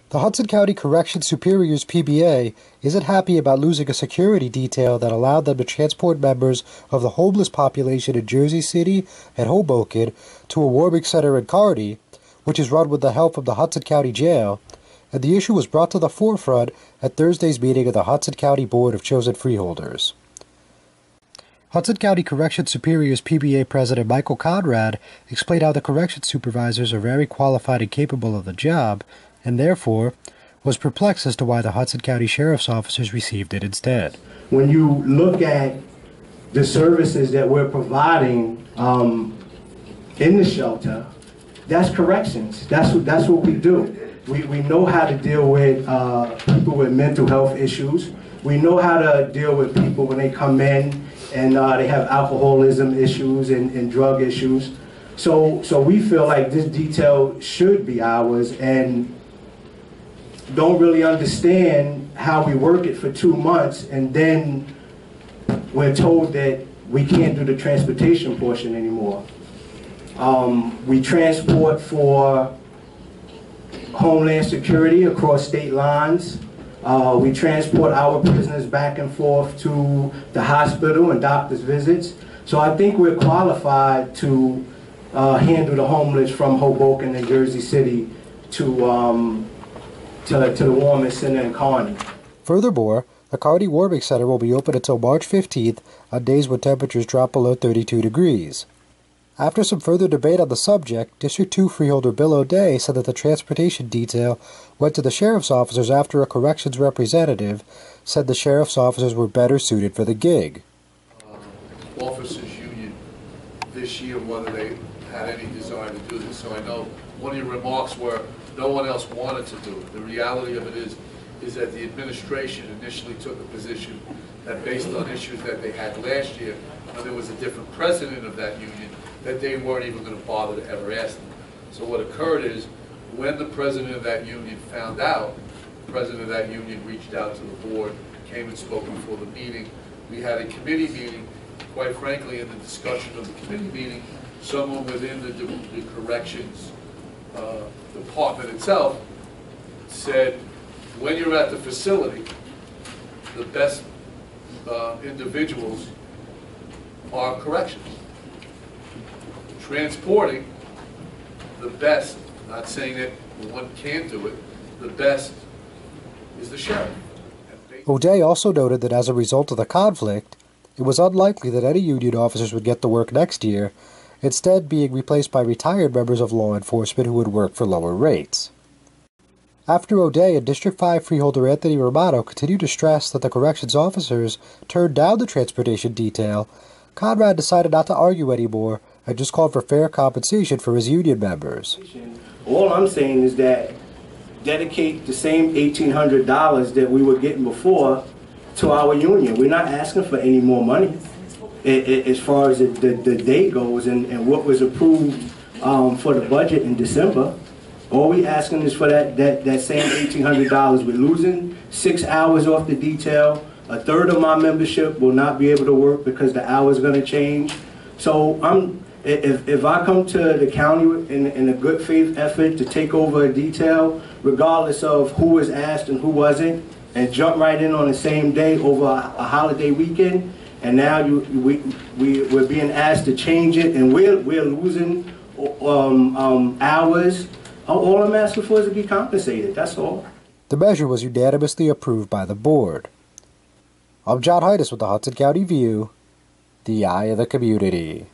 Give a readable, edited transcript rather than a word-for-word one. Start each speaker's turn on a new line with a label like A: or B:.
A: The Hudson County Corrections Superiors PBA isn't happy about losing a security detail that allowed them to transport members of the homeless population in Jersey City and Hoboken to a warming center in Kearny, which is run with the help of the Hudson County Jail, and the issue was brought to the forefront at Thursday's meeting of the Hudson County Board of Chosen Freeholders. Hudson County Corrections Superiors PBA President Michael Conrad explained how the corrections supervisors are very qualified and capable of the job, and therefore was perplexed as to why the Hudson County Sheriff's officers received it instead.
B: When you look at the services that we're providing in the shelter, that's corrections. That's what we do. We know how to deal with people with mental health issues. We know how to deal with people when they come in and they have alcoholism issues and drug issues. So we feel like this detail should be ours, and don't really understand how we work it for 2 months and then we're told that we can't do the transportation portion anymore. We transport for Homeland Security across state lines. We transport our prisoners back and forth to the hospital and doctor's visits. So I think we're qualified to handle the homeless from Hoboken and Jersey City to the warming center in Kearny.
A: Furthermore, the Kearny Warming Center will be open until March 15th on days when temperatures drop below 32 degrees. After some further debate on the subject, District 2 Freeholder Bill O'Day said that the transportation detail went to the sheriff's officers after a corrections representative said the sheriff's officers were better suited for the gig.
C: Officers Union this year, whether they had any desire to do this. So I know one of your remarks were no one else wanted to do it. The reality of it is that the administration initially took a position that based on issues that they had last year, when there was a different president of that union, that they weren't even going to bother to ever ask them. So what occurred is when the president of that union found out, the president of that union reached out to the board, came and spoke before the meeting. We had a committee meeting. Quite frankly, in the discussion of the committee meeting, someone within the corrections department itself said, when you're at the facility, the best individuals are corrections. Transporting, the best, not saying that one can't do it, the best is the sheriff.
A: O'Day also noted that as a result of the conflict, it was unlikely that any union officers would get the work next year, instead being replaced by retired members of law enforcement who would work for lower rates. After O'Day and District 5 Freeholder Anthony Romano continued to stress that the corrections officers turned down the transportation detail, Conrad decided not to argue anymore and just called for fair compensation for his union members.
B: All I'm saying is that dedicate the same $1,800 that we were getting before to our union. We're not asking for any more money as far as the day goes and what was approved for the budget in December. All we asking is for that same $1,800. We're losing 6 hours off the detail. A third of my membership will not be able to work because the hours are going to change. So if I come to the county in a good faith effort to take over a detail, regardless of who was asked and who wasn't, and jump right in on the same day over a holiday weekend, and now we're being asked to change it, and we're losing hours. All I'm asking for is to be compensated, that's all.
A: The measure was unanimously approved by the board. I'm John Heides with the Hudson County View, the eye of the community.